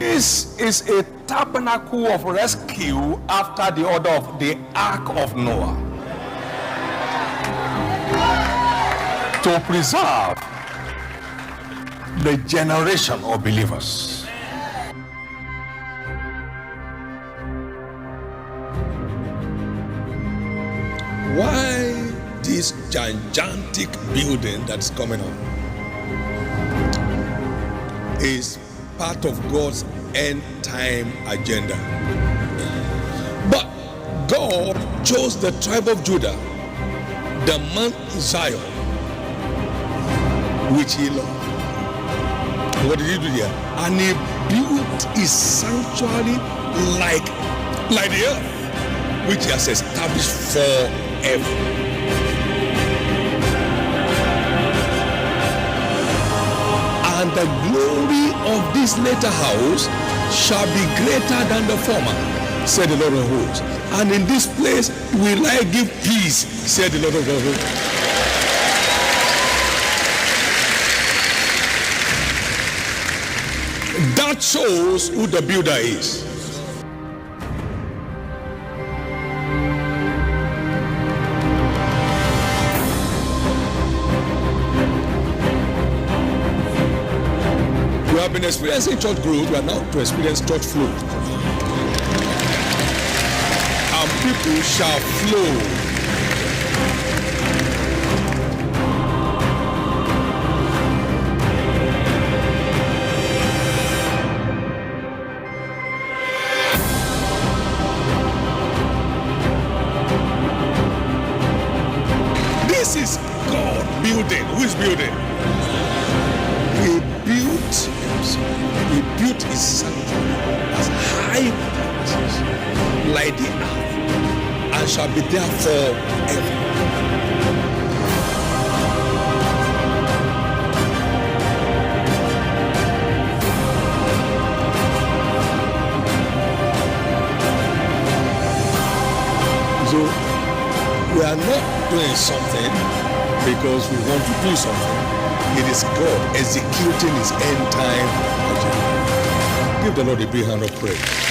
This is a tabernacle of rescue after the order of the Ark of Noah, to preserve the generation of believers. Why this gigantic building that's coming on is part of God's end time agenda. But God chose the tribe of Judah, the Mount Zion, which he loved. What did he do there? And he built his sanctuary like the earth, which he has established forever. And the glory of this later house shall be greater than the former, said the Lord of hosts. And in this place will I give peace, said the Lord of hosts. That shows who the builder is. We have been experiencing church growth. We are now to experience church flow. And people shall flow. This is God building. Who is building? He built his sanctuary as high mountains like the earth, and shall be there forever. So we are not doing something because we want to do something. It is God executing his end time agenda. Give the Lord a big hand of praise.